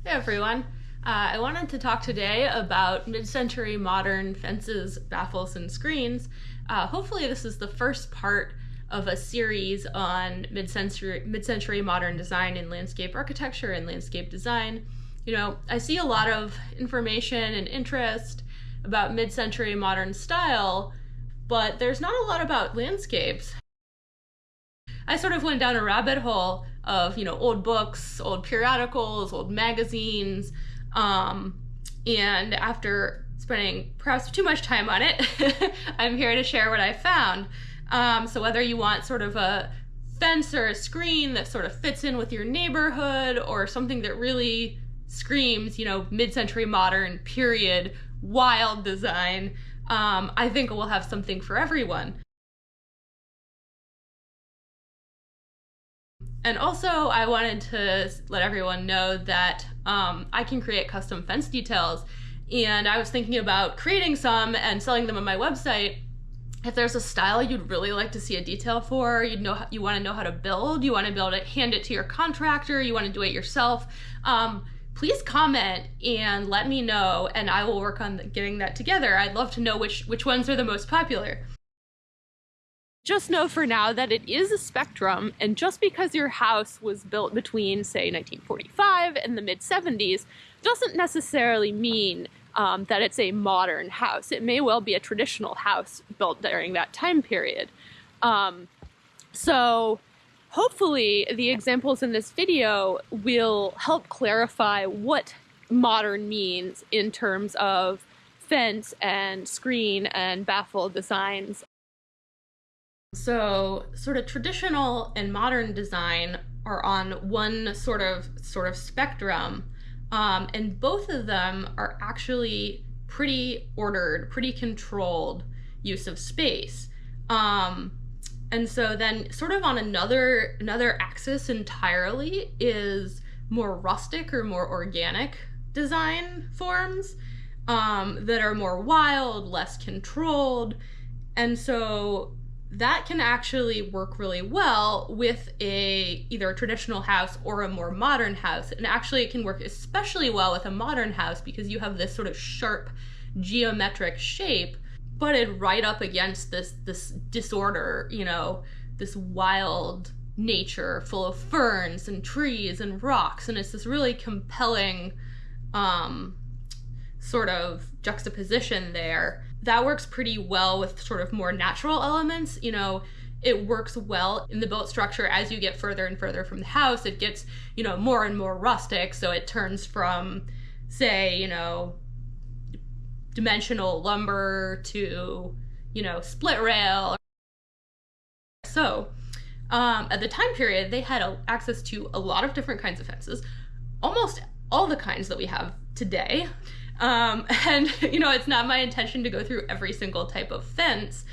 Hey everyone. I wanted to talk today about mid-century modern fences, baffles, and screens. Hopefully this is the first part of a series on mid-century modern design in landscape architecture and landscape design. You know, I see a lot of information and interest about mid-century modern style, but there's not a lot about landscapes. I sort of went down a rabbit hole of, old books, old periodicals, old magazines, and after spending perhaps too much time on it, I'm here to share what I found. So whether you want sort of a fence or a screen that sort of fits in with your neighborhood, or something that really screams, mid-century modern, period, wild design, I think we'll have something for everyone. And also, I wanted to let everyone know that I can create custom fence details, and I was thinking about creating some and selling them on my website. If there's a style you'd really like to see a detail for, you want to know how to build, you want to build it, hand it to your contractor, you want to do it yourself, please comment and let me know, and I will work on getting that together. I'd love to know which ones are the most popular. Just know for now that it is a spectrum, and just because your house was built between, say, 1945 and the mid-70s doesn't necessarily mean that it's a modern house. It may well be a traditional house built during that time period. So hopefully the examples in this video will help clarify what modern means in terms of fence and screen and baffle designs. So sort of traditional and modern design are on one sort of spectrum, and both of them are actually pretty ordered, pretty controlled use of space. And so then sort of on another axis entirely is more rustic or more organic design forms that are more wild, less controlled, and so that can actually work really well with either a traditional house or a more modern house. And actually it can work especially well with a modern house because you have this sort of sharp geometric shape butted right up against this disorder, this wild nature full of ferns and trees and rocks. And it's this really compelling sort of juxtaposition there. That works pretty well with sort of more natural elements. It works well in the built structure as you get further and further from the house. It gets, more and more rustic. So it turns from, say, dimensional lumber to, split rail. So at the time period, they had access to a lot of different kinds of fences, almost all the kinds that we have today. And it's not my intention to go through every single type of fence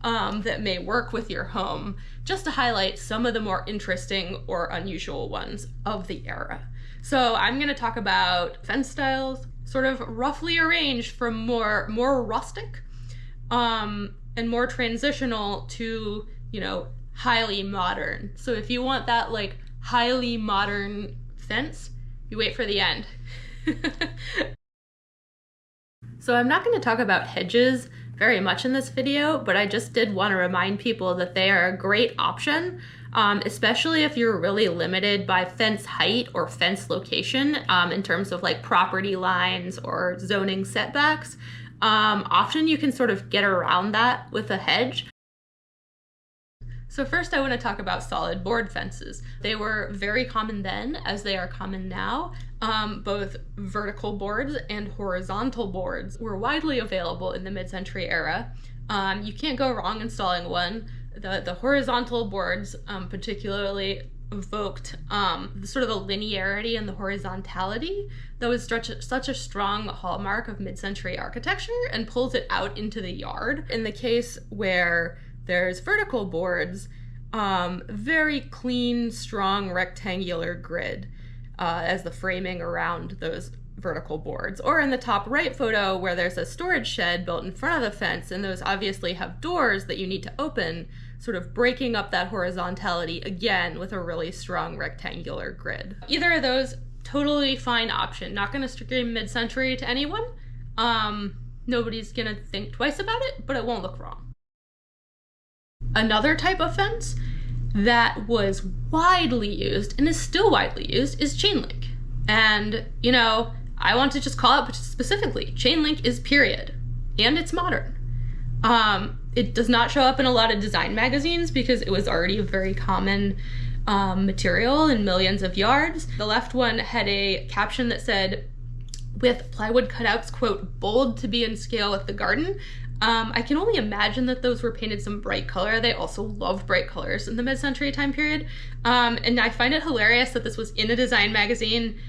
that may work with your home, just to highlight some of the more interesting or unusual ones of the era. So I'm going to talk about fence styles, sort of roughly arranged from more rustic and more transitional to, highly modern. So if you want that like highly modern fence, you wait for the end. So I'm not going to talk about hedges very much in this video, but I just did want to remind people that they are a great option, especially if you're really limited by fence height or fence location in terms of like property lines or zoning setbacks. Often you can sort of get around that with a hedge. So first I want to talk about solid board fences. They were very common then, as they are common now. Both vertical boards and horizontal boards were widely available in the mid-century era. You can't go wrong installing one. The horizontal boards particularly evoked sort of the linearity and the horizontality that was such a strong hallmark of mid-century architecture and pulls it out into the yard. In the case where there's vertical boards, very clean, strong rectangular grid as the framing around those vertical boards. Or in the top right photo where there's a storage shed built in front of the fence, and those obviously have doors that you need to open, sort of breaking up that horizontality again with a really strong rectangular grid. Either of those totally fine option. Not gonna scream mid-century to anyone. Nobody's gonna think twice about it, but it won't look wrong. Another type of fence that was widely used and is still widely used is chain link. And, you know, I want to just call out specifically, chain link is period, and it's modern. It does not show up in a lot of design magazines because it was already a very common material in millions of yards. The left one had a caption that said, with plywood cutouts, quote, bold to be in scale with the garden. I can only imagine that those were painted some bright color. They also loved bright colors in the mid-century time period. And I find it hilarious that this was in a design magazine.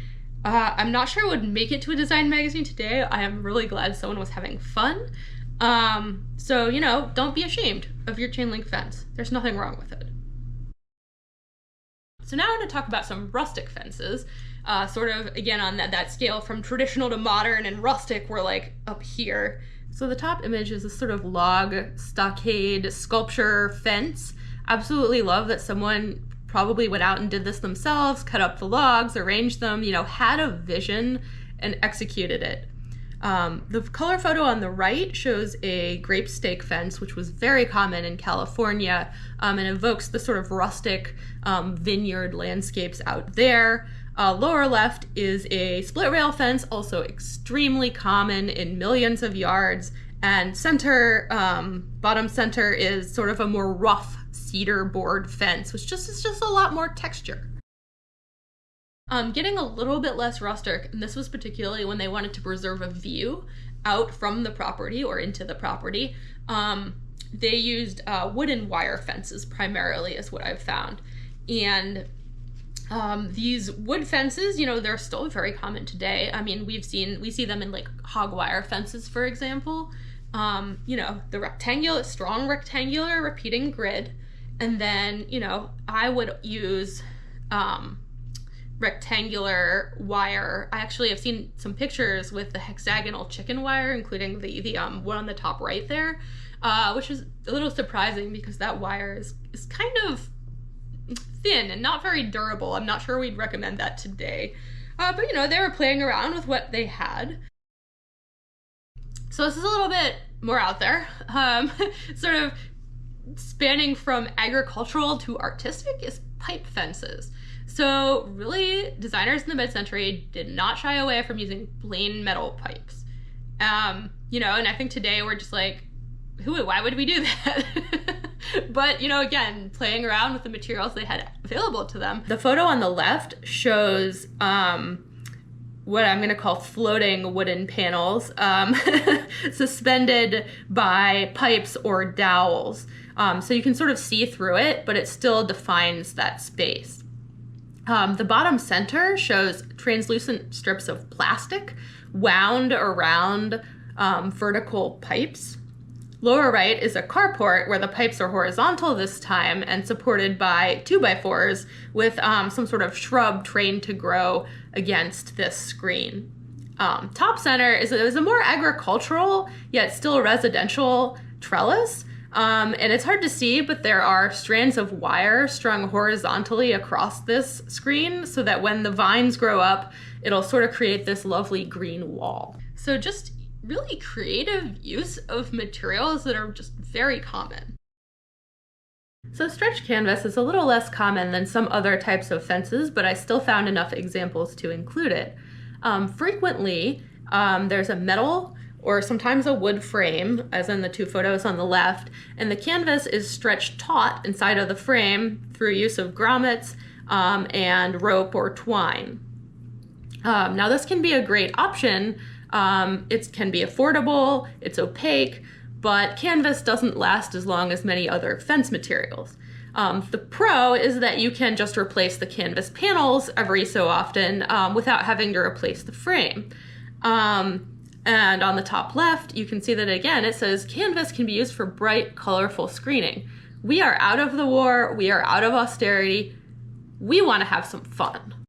I'm not sure it would make it to a design magazine today. I am really glad someone was having fun. So, you know, don't be ashamed of your chain link fence. There's nothing wrong with it. So now I'm going to talk about some rustic fences, sort of, again, on that scale from traditional to modern, and rustic we're like up here. So the top image is this sort of log stockade sculpture fence. Absolutely love that someone probably went out and did this themselves, cut up the logs, arranged them, you know, had a vision and executed it. The color photo on the right shows a grape stake fence, which was very common in California, and evokes the sort of rustic vineyard landscapes out there. Lower left is a split rail fence, also extremely common in millions of yards. And center, bottom center is sort of a more rough cedar board fence, which is just a lot more texture. Getting a little bit less rustic, and this was particularly when they wanted to preserve a view out from the property or into the property. They used wooden wire fences primarily, is what I've found. And these wood fences, you know, they're still very common today. I mean, we see them in like hog wire fences, for example. You know, the strong rectangular repeating grid. And then, you know, I would use rectangular wire. I actually have seen some pictures with the hexagonal chicken wire, including the one on the top right there, which is a little surprising because that wire is kind of thin and not very durable. I'm not sure we'd recommend that today. But you know, they were playing around with what they had. So this is a little bit more out there, sort of spanning from agricultural to artistic, is pipe fences. So really, designers in the mid-century did not shy away from using plain metal pipes. You know, and I think today we're just like, why would we do that? But, you know, again, playing around with the materials they had available to them. The photo on the left shows what I'm going to call floating wooden panels suspended by pipes or dowels. So you can sort of see through it, but it still defines that space. The bottom center shows translucent strips of plastic wound around vertical pipes. Lower right is a carport where the pipes are horizontal this time and supported by 2x4s with some sort of shrub trained to grow against this screen. Top center is a more agricultural yet still residential trellis. And it's hard to see, but there are strands of wire strung horizontally across this screen so that when the vines grow up, it'll sort of create this lovely green wall. So just really creative use of materials that are just very common. So stretch canvas is a little less common than some other types of fences, but I still found enough examples to include it. Frequently, there's a metal or sometimes a wood frame, as in the two photos on the left, and the canvas is stretched taut inside of the frame through use of grommets and rope or twine. Now this can be a great option. It can be affordable, it's opaque, but canvas doesn't last as long as many other fence materials. The pro is that you can just replace the canvas panels every so often without having to replace the frame. And on the top left, you can see that again, it says canvas can be used for bright, colorful screening. We are out of the war, we are out of austerity, we want to have some fun.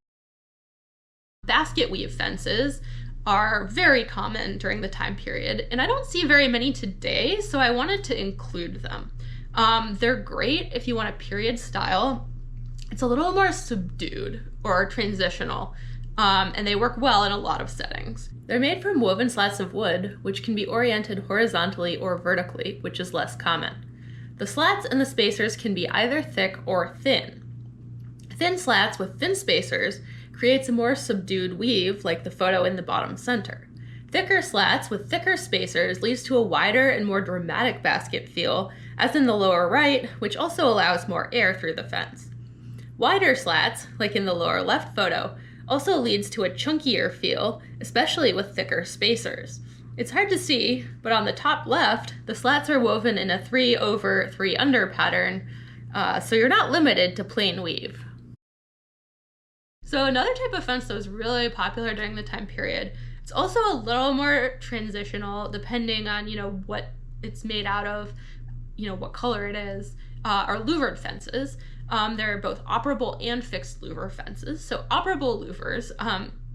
Basketweave fences are very common during the time period, and I don't see very many today, so I wanted to include them. They're great if you want a period style. It's a little more subdued or transitional. and they work well in a lot of settings. They're made from woven slats of wood, which can be oriented horizontally or vertically, which is less common. The slats and the spacers can be either thick or thin. Thin slats with thin spacers creates a more subdued weave, like the photo in the bottom center. Thicker slats with thicker spacers leads to a wider and more dramatic basket feel, as in the lower right, which also allows more air through the fence. Wider slats, like in the lower left photo, also leads to a chunkier feel, especially with thicker spacers. It's hard to see, but on the top left, the slats are woven in a 3 over 3 under pattern, so you're not limited to plain weave. So another type of fence that was really popular during the time period, it's also a little more transitional depending on, what it's made out of, what color it is, are louvered fences. They're both operable and fixed louver fences. So operable louvers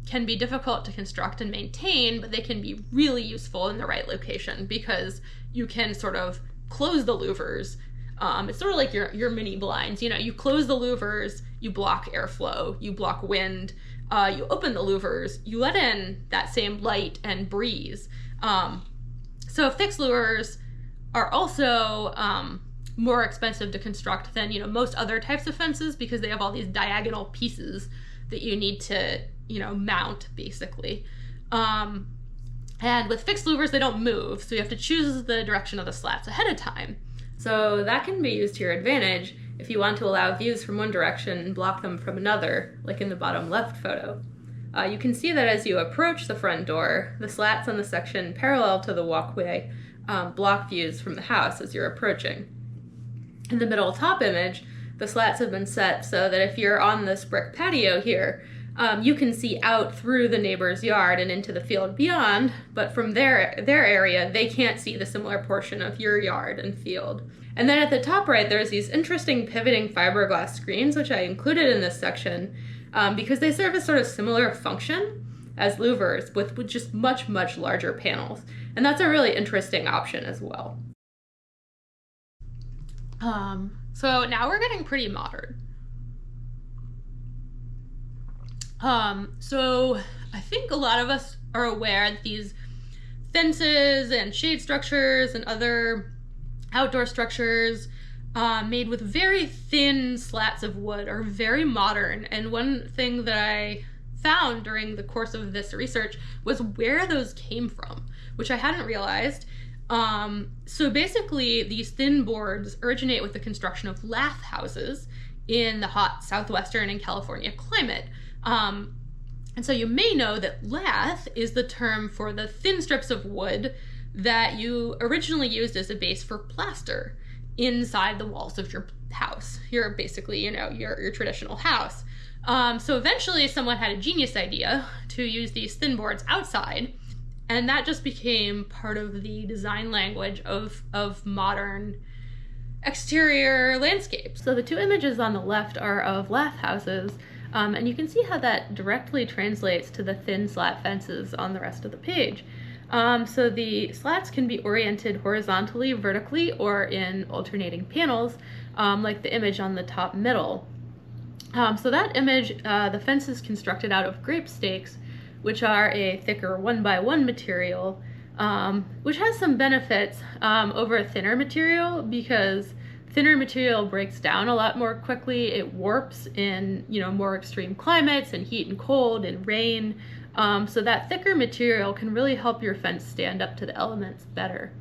can be difficult to construct and maintain, but they can be really useful in the right location because you can sort of close the louvers. It's sort of like your mini blinds. You close the louvers, you block airflow, you block wind, you open the louvers, you let in that same light and breeze. So fixed louvers are also more expensive to construct than most other types of fences because they have all these diagonal pieces that you need to mount basically. And with fixed louvers, they don't move, so you have to choose the direction of the slats ahead of time. So that can be used to your advantage if you want to allow views from one direction and block them from another, like in the bottom left photo. You can see that as you approach the front door, the slats on the section parallel to the walkway block views from the house as you're approaching. In the middle top image, the slats have been set so that if you're on this brick patio here, you can see out through the neighbor's yard and into the field beyond, but from their area, they can't see the similar portion of your yard and field. And then at the top right, there's these interesting pivoting fiberglass screens, which I included in this section, because they serve a sort of similar function as louvers with just much, much larger panels. And that's a really interesting option as well. So now we're getting pretty modern. So I think a lot of us are aware that these fences and shade structures and other outdoor structures made with very thin slats of wood are very modern. And one thing that I found during the course of this research was where those came from, which I hadn't realized. So basically these thin boards originate with the construction of lath houses in the hot Southwestern and California climate. And so you may know that lath is the term for the thin strips of wood that you originally used as a base for plaster inside the walls of your house. Your basically, your traditional house. So eventually someone had a genius idea to use these thin boards outside, and that just became part of the design language of modern exterior landscapes. So the two images on the left are of lath houses, and you can see how that directly translates to the thin slat fences on the rest of the page. So the slats can be oriented horizontally, vertically, or in alternating panels, like the image on the top middle. So that image, the fence is constructed out of grape stakes, which are a thicker 1x1 material, which has some benefits over a thinner material because thinner material breaks down a lot more quickly. It warps in more extreme climates and heat and cold and rain. So that thicker material can really help your fence stand up to the elements better.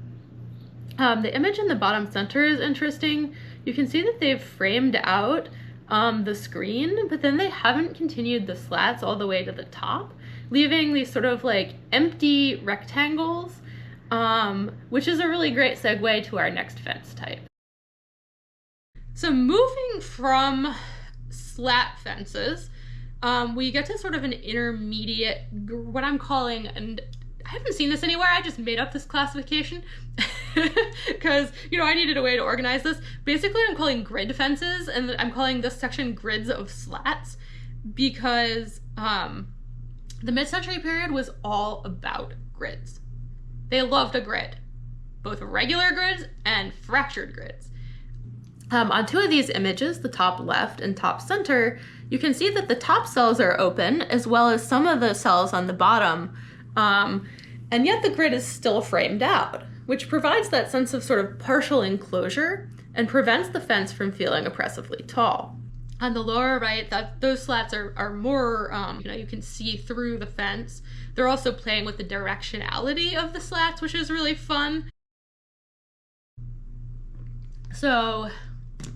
The image in the bottom center is interesting. You can see that they've framed out the screen, but then they haven't continued the slats all the way to the top, leaving these sort of like empty rectangles, which is a really great segue to our next fence type. So moving from slat fences, we get to sort of an intermediate, what I'm calling, and I haven't seen this anywhere, I just made up this classification because, I needed a way to organize this. Basically, I'm calling grid fences, and I'm calling this section grids of slats because the mid-century period was all about grids. They loved a grid, both regular grids and fractured grids. On two of these images, the top left and top center, you can see that the top cells are open as well as some of the cells on the bottom, and yet the grid is still framed out, which provides that sense of sort of partial enclosure and prevents the fence from feeling oppressively tall. On the lower right, those slats are more, you can see through the fence. They're also playing with the directionality of the slats, which is really fun. So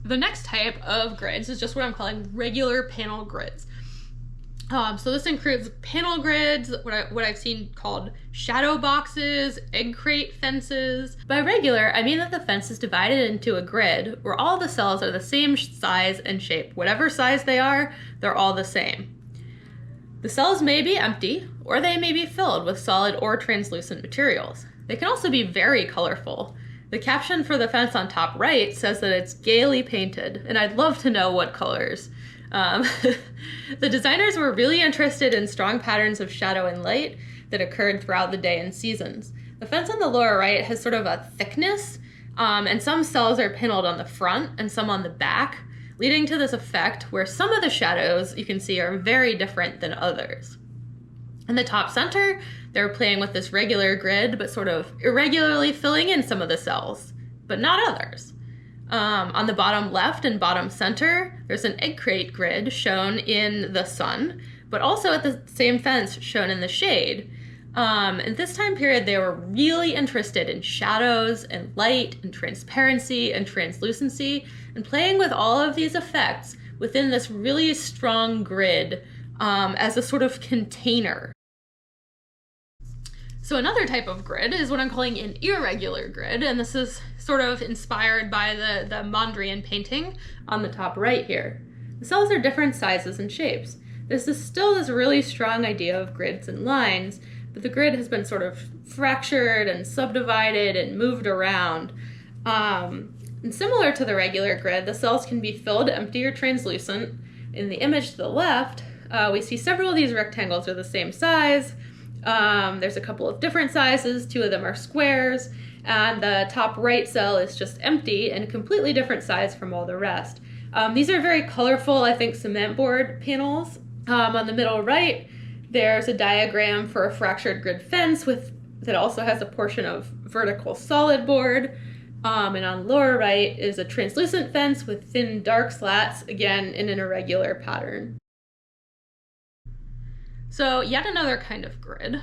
the next type of grids is just what I'm calling regular panel grids. So this includes panel grids, what I've seen called shadow boxes, egg crate fences. By regular, I mean that the fence is divided into a grid where all the cells are the same size and shape. Whatever size they are, they're all the same. The cells may be empty, or they may be filled with solid or translucent materials. They can also be very colorful. The caption for the fence on top right says that it's gaily painted, and I'd love to know what colors. The designers were really interested in strong patterns of shadow and light that occurred throughout the day and seasons. The fence on the lower right has sort of a thickness, and some cells are paneled on the front and some on the back, leading to this effect where some of the shadows you can see are very different than others. In the top center, they're playing with this regular grid, but sort of irregularly filling in some of the cells, but not others. On the bottom left and bottom center, there's an egg crate grid shown in the sun, but also at the same fence shown in the shade. At this time period, they were really interested in shadows and light and transparency and translucency, and playing with all of these effects within this really strong grid as a sort of container. So another type of grid is what I'm calling an irregular grid, and this is sort of inspired by the Mondrian painting on the top right here. The cells are different sizes and shapes. This is still this really strong idea of grids and lines, but the grid has been sort of fractured and subdivided and moved around. And similar to the regular grid, the cells can be filled, empty, or translucent. In the image to the left, we see several of these rectangles are the same size. There's a couple of different sizes, two of them are squares, and the top right cell is just empty and a completely different size from all the rest. These are very colorful, I think, cement board panels. On the middle right, there's a diagram for a fractured grid fence that also has a portion of vertical solid board. And on lower right is a translucent fence with thin dark slats, again in an irregular pattern. So yet another kind of grid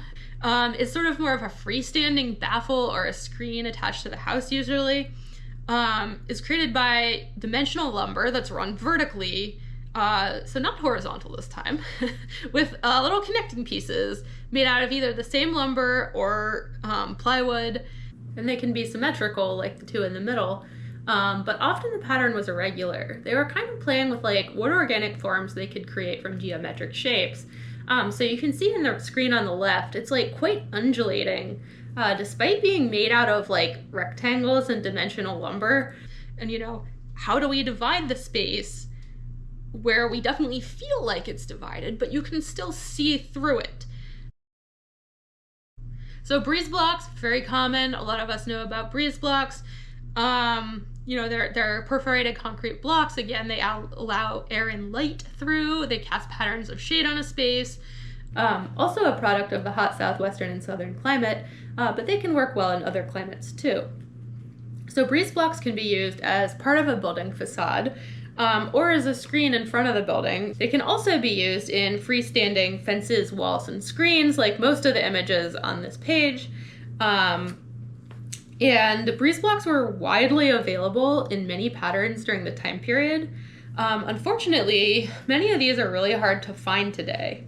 is sort of more of a freestanding baffle or a screen attached to the house usually. Is created by dimensional lumber that's run vertically, so not horizontal this time, with little connecting pieces made out of either the same lumber or plywood, and they can be symmetrical like the two in the middle. But often the pattern was irregular. They were kind of playing with like what organic forms they could create from geometric shapes. So you can see in the screen on the left, it's like quite undulating, despite being made out of like rectangles and dimensional lumber. And how do we divide the space where we definitely feel like it's divided, but you can still see through it? So breeze blocks, very common. A lot of us know about breeze blocks. They're perforated concrete blocks. Again, they allow air and light through. They cast patterns of shade on a space. Also a product of the hot southwestern and southern climate, but they can work well in other climates too. So breeze blocks can be used as part of a building facade, or as a screen in front of the building. They can also be used in freestanding fences, walls, and screens, like most of the images on this page. And breeze blocks were widely available in many patterns during the time period. Unfortunately, many of these are really hard to find today.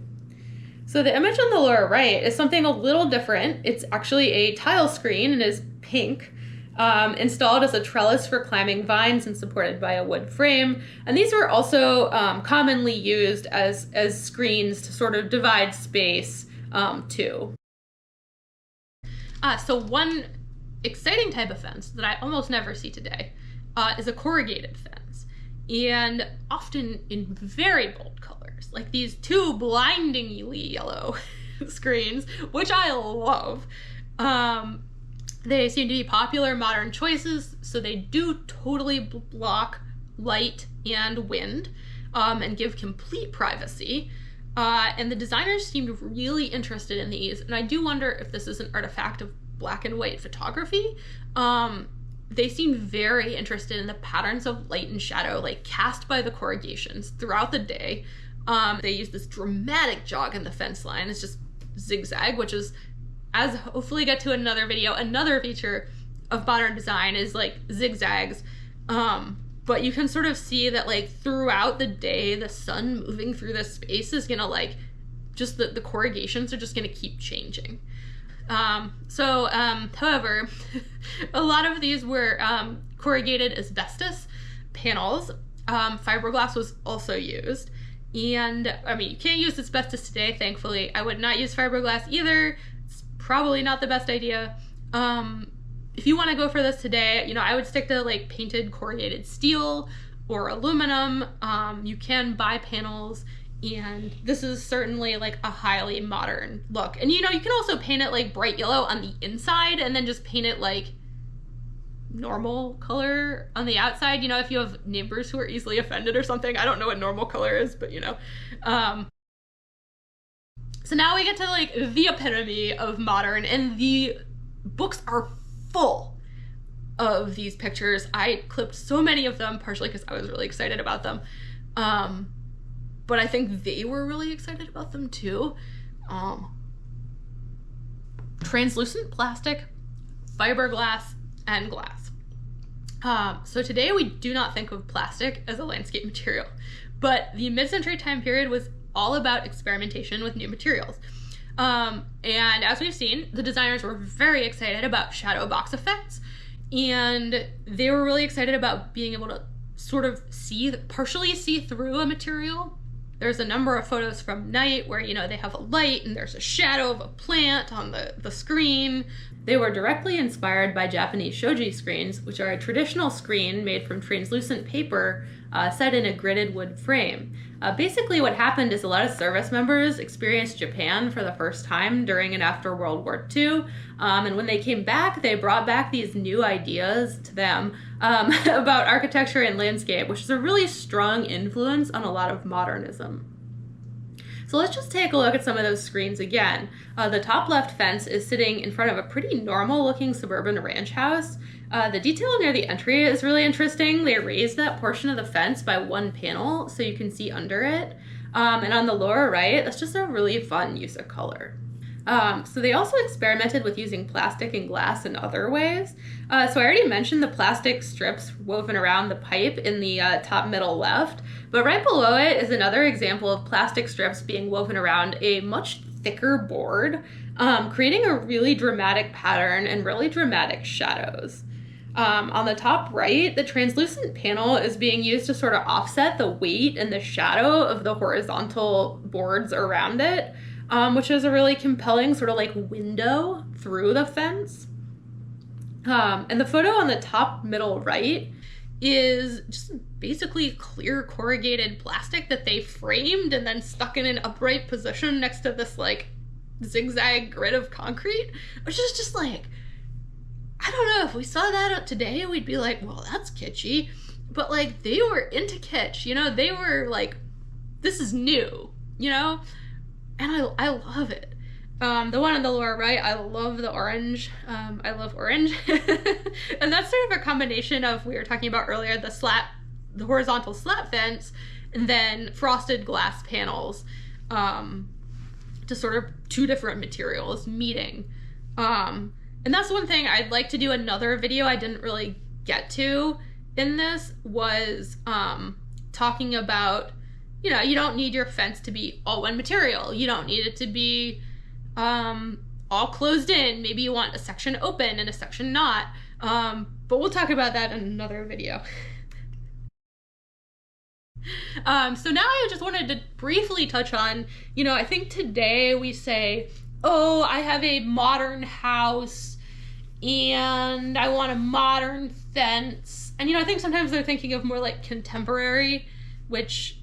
So the image on the lower right is something a little different. It's actually a tile screen and is pink, installed as a trellis for climbing vines and supported by a wood frame. And these were also commonly used as screens to sort of divide space too. So one exciting type of fence that I almost never see today is a corrugated fence, and often in very bold colors, like these two blindingly yellow screens, which I love. They seem to be popular modern choices, so they do totally block light and wind, and give complete privacy. And the designers seemed really interested in these, and I do wonder if this is an artifact of black and white photography. They seemed very interested in the patterns of light and shadow, like cast by the corrugations throughout the day. They used this dramatic jog in the fence line. It's just zigzag, which is, as hopefully get to another video, another feature of modern design is like zigzags. But you can sort of see that like throughout the day, the sun moving through this space is gonna like, just the corrugations are just gonna keep changing. However, a lot of these were corrugated asbestos panels. Fiberglass was also used. And I mean, you can't use asbestos today, thankfully. I would not use fiberglass either. It's probably not the best idea. If you want to go for this today, you know, I would stick to like painted corrugated steel or aluminum. You can buy panels, and this is certainly like a highly modern look. And you know, you can also paint it like bright yellow on the inside and then just paint it like normal color on the outside. You know, if you have neighbors who are easily offended or something. I don't know what normal color is, but you know. So now we get to like the epitome of modern, and the books are full of these pictures. I clipped so many of them, partially because I was really excited about them. But I think they were really excited about them too. Translucent plastic, fiberglass, and glass. So today we do not think of plastic as a landscape material, but the mid-century time period was all about experimentation with new materials. And as we've seen, the designers were very excited about shadow box effects, and they were really excited about being able to sort of partially see through a material. There's a number of photos from night where, you know, they have a light and there's a shadow of a plant on the screen. They were directly inspired by Japanese shoji screens, which are a traditional screen made from translucent paper set in a gridded wood frame. Basically what happened is a lot of service members experienced Japan for the first time during and after World War II. And when they came back, they brought back these new ideas to them about architecture and landscape, which is a really strong influence on a lot of modernism. So let's just take a look at some of those screens again. The top left fence is sitting in front of a pretty normal looking suburban ranch house. The detail near the entry is really interesting. They raised that portion of the fence by one panel so you can see under it. And on the lower right, that's just a really fun use of color. So they also experimented with using plastic and glass in other ways. So I already mentioned the plastic strips woven around the pipe in the top middle left, but right below it is another example of plastic strips being woven around a much thicker board, creating a really dramatic pattern and really dramatic shadows. On the top right, the translucent panel is being used to sort of offset the weight and the shadow of the horizontal boards around it, which is a really compelling sort of like window through the fence. And the photo on the top middle right is just basically clear corrugated plastic that they framed and then stuck in an upright position next to this like zigzag grid of concrete, which is just like, I don't know, if we saw that today, we'd be like, well, that's kitschy. But like, they were into kitsch, you know, they were like, this is new, you know? And I love it. The one on the lower right, I love the orange. I love orange. And that's sort of a combination of, we were talking about earlier, the horizontal slat fence, and then frosted glass panels, to sort of two different materials meeting. And that's one thing I'd like to do another video I didn't really get to in this was talking about, you know, you don't need your fence to be all one material. You don't need it to be all closed in. Maybe you want a section open and a section not. But we'll talk about that in another video. So now I just wanted to briefly touch on, you know, I think today we say, oh, I have a modern house and I want a modern fence. And, you know, I think sometimes they're thinking of more like contemporary, which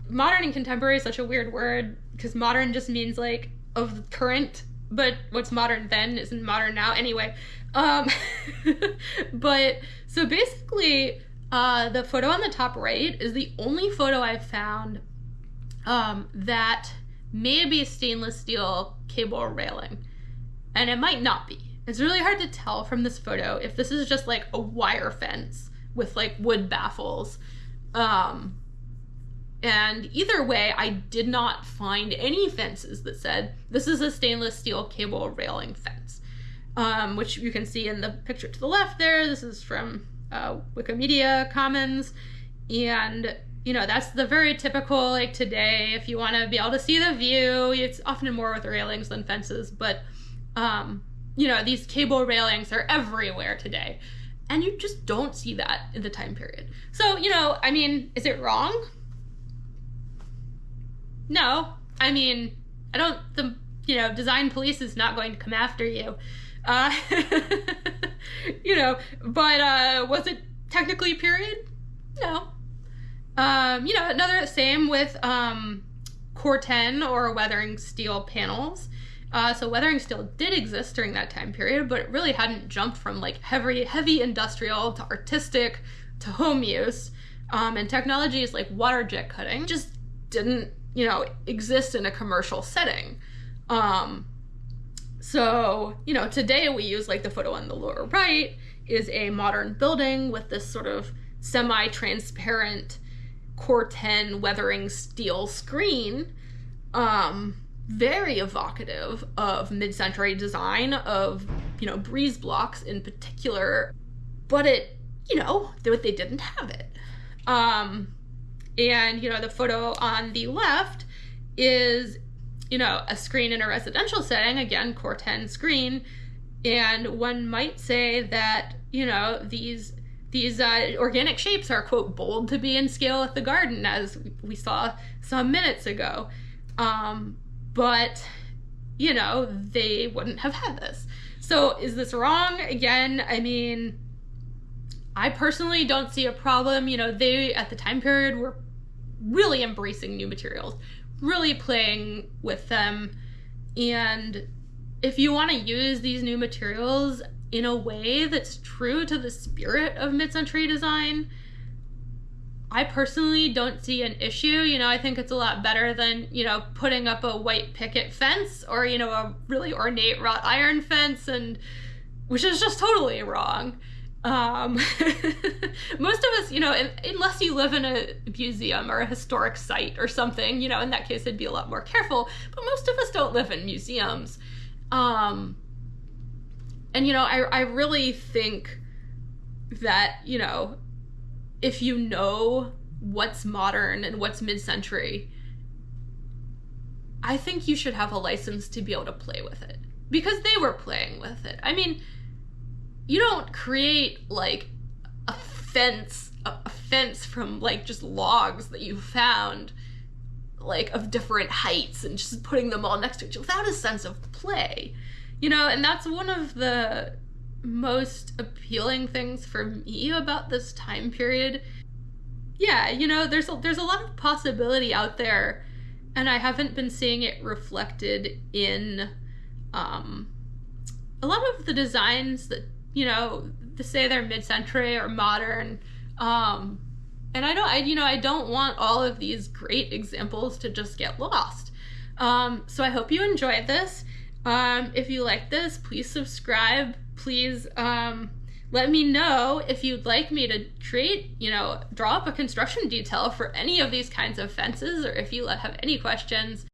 modern and contemporary is such a weird word because modern just means like of current, but what's modern then isn't modern now anyway. But so basically The photo on the top right is the only photo I've found that may be stainless steel cable railing, and it might not be. It's really hard to tell from this photo if this is just like a wire fence with like wood baffles. And either way, I did not find any fences that said this is a stainless steel cable railing fence, which you can see in the picture to the left there. This is from Wikimedia Commons, and you know, that's the very typical, like today, if you want to be able to see the view, it's often more with railings than fences, but you know, these cable railings are everywhere today, and you just don't see that in the time period. So, you know, I mean, is it wrong? No. I mean, the design police is not going to come after you. You know, but was it technically period? No. You know, same with Core 10 or weathering steel panels. So weathering steel did exist during that time period, but it really hadn't jumped from like heavy industrial to artistic to home use. And technologies like water jet cutting just didn't, you know, exist in a commercial setting. So, you know, today we use, like the photo on the lower right is a modern building with this sort of semi-transparent Core 10 weathering steel screen, very evocative of mid-century design of, you know, breeze blocks in particular, but it, you know, they didn't have it. And, you know, the photo on the left is, you know, a screen in a residential setting, again, Core 10 screen, and one might say that, you know, these organic shapes are, quote, bold to be in scale with the garden, as we saw some minutes ago. But, you know, they wouldn't have had this. So is this wrong? Again, I mean, I personally don't see a problem. You know, they, at the time period, were really embracing new materials, really playing with them. And if you want to use these new materials in a way that's true to the spirit of mid-century design, I personally don't see an issue. You know, I think it's a lot better than, you know, putting up a white picket fence or, you know, a really ornate wrought iron fence, and which is just totally wrong. Most of us, you know, unless you live in a museum or a historic site or something, you know, in that case, I'd be a lot more careful, but most of us don't live in museums. And, you know, I really think that, you know, if you know what's modern and what's mid-century, I think you should have a license to be able to play with it, because they were playing with it. I mean, you don't create like a fence from like just logs that you found like of different heights and just putting them all next to each other without a sense of play, you know. And that's one of the most appealing things for me about this time period. Yeah, you know, there's a lot of possibility out there, and I haven't been seeing it reflected in a lot of the designs that, you know, to say they're mid-century or modern. And I don't want all of these great examples to just get lost. So I hope you enjoyed this. If you like this, please subscribe. Please let me know if you'd like me to draw up a construction detail for any of these kinds of fences, or if you have any questions.